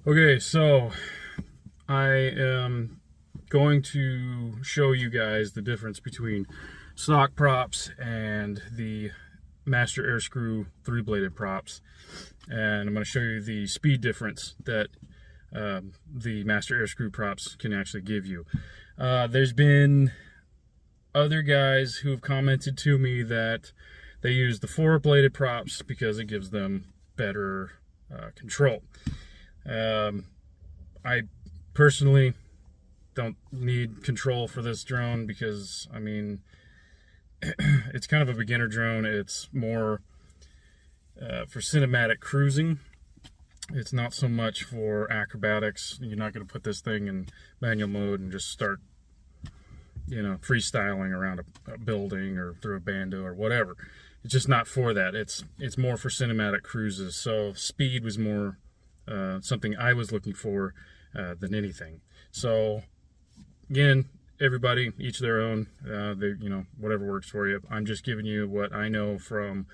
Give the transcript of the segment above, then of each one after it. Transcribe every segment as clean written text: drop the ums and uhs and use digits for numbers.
Okay, so I am going to show you guys the difference between stock props and the Master Airscrew 3-bladed props, and I'm going to show you the speed difference that the Master Airscrew props can actually give you. There's been other guys who have commented to me that they use the 4-bladed props because it gives them better control. I personally don't need control for this drone because, I mean, it's kind of a beginner drone. It's more for cinematic cruising. It's not so much for acrobatics. You're not going to put this thing in manual mode and just start, freestyling around a building or through a bando or whatever. It's just not for that. It's more for cinematic cruises. So speed was more something I was looking for than anything. So again, everybody, each their own. Whatever works for you. I'm just giving you what I know from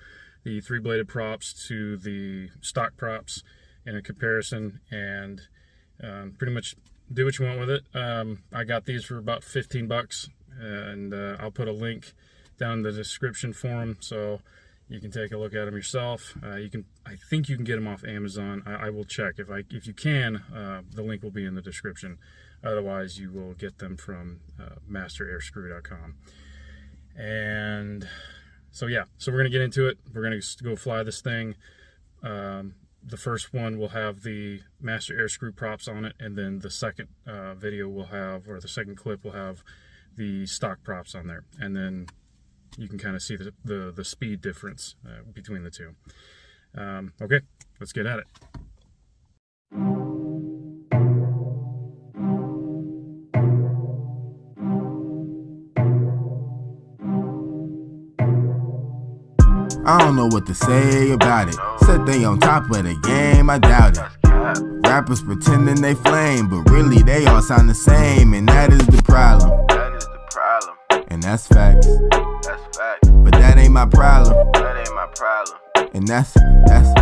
the 3-bladed props to the stock props in a comparison, and pretty much do what you want with it. I got these for about 15 bucks, and I'll put a link down in the description for them, so you can take a look at them yourself. I think you can get them off Amazon. I will check. If you can, the link will be in the description. Otherwise, you will get them from masterairscrew.com. And so yeah, so we're gonna get into it. We're gonna go fly this thing. The first one will have the Master Airscrew props on it, and then the second video will have, or the second clip will have the stock props on there, and then you can kind of see the speed difference between the two. Okay, let's get at it. I don't know what to say about it. Said they on top of the game, I doubt it. Rappers pretending they flame, but really they all sound the same, and that is the problem. And that's facts. But that ain't my problem. And that's facts.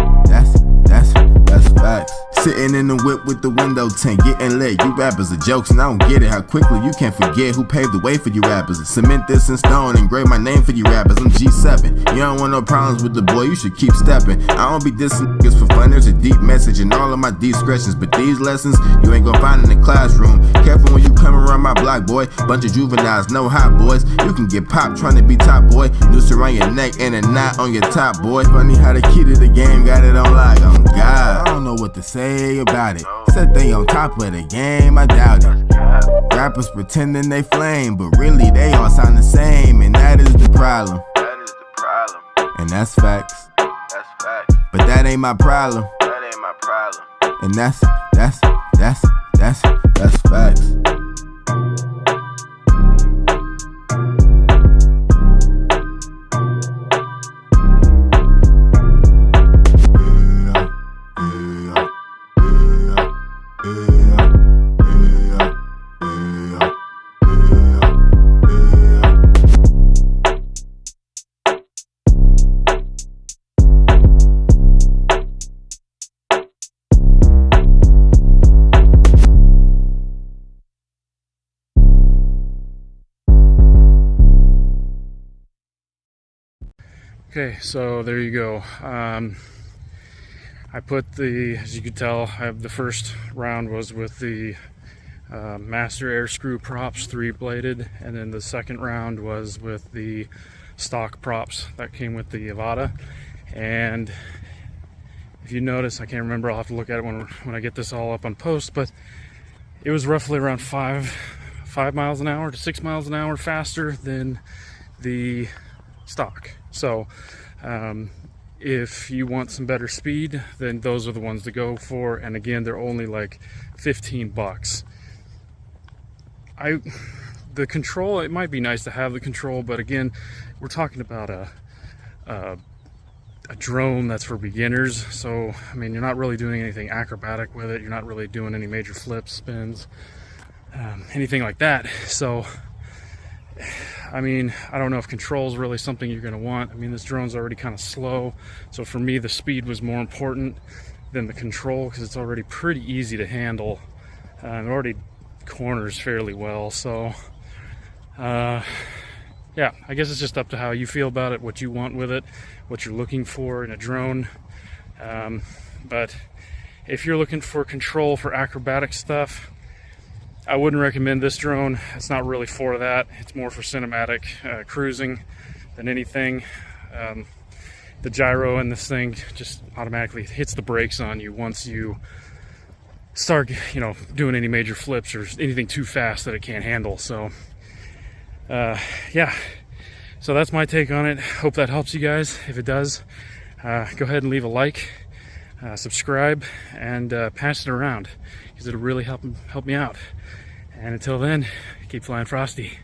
Sitting in the whip with the window tint, getting lit. You rappers are jokes, and I don't get it. How quickly you can't forget who paved the way for you rappers. Cement this in stone, engrave my name for you rappers. I'm G7. You don't want no problems with the boy, you should keep stepping. I don't be dissing niggas for fun. There's a deep message in all of my discretions, but these lessons you ain't gonna find in the classroom. Careful when you come around my block, boy. Bunch of juveniles, no hot boys. You can get popped trying to be top, boy. Noose around your neck and a knot on your top, boy. Funny how the key to the game got it on lock. Oh God, I don't know what to say about it. Said they on top of the game, I doubt it. Rappers pretending they flame, but really they all sound the same, and that is the problem. And that's facts. But that ain't my problem. And that's facts. Okay, so there you go. I put as you can tell, the first round was with the Master Airscrew props 3-bladed, and then the second round was with the stock props that came with the Avata. And if you notice, I can't remember, I'll have to look at it when I get this all up on post, but it was roughly around 5 miles an hour to 6 miles an hour faster than the stock. So if you want some better speed, then those are the ones to go for. And again, they're only like 15 bucks. The control, it might be nice to have the control, but again, we're talking about a drone that's for beginners. So I mean, you're not really doing anything acrobatic with it. You're not really doing any major flips, spins, anything like that. So I mean, I don't know if control is really something you're going to want. I mean, this drone's already kind of slow, so for me the speed was more important than the Control, because it's already pretty easy to handle. It already corners fairly well, so yeah, I guess it's just up to how you feel about it, what you want with it, what you're looking for in a drone. But if you're looking for control for acrobatic stuff, I wouldn't recommend this drone. It's not really for that. It's more for cinematic cruising than anything. The gyro in this thing just automatically hits the brakes on you once you start, doing any major flips or anything too fast that it can't handle. So yeah, so that's my take on it. Hope that helps you guys. If it does, go ahead and leave a like, subscribe, and pass it around, because it'll really help me out. And until then, keep flying frosty.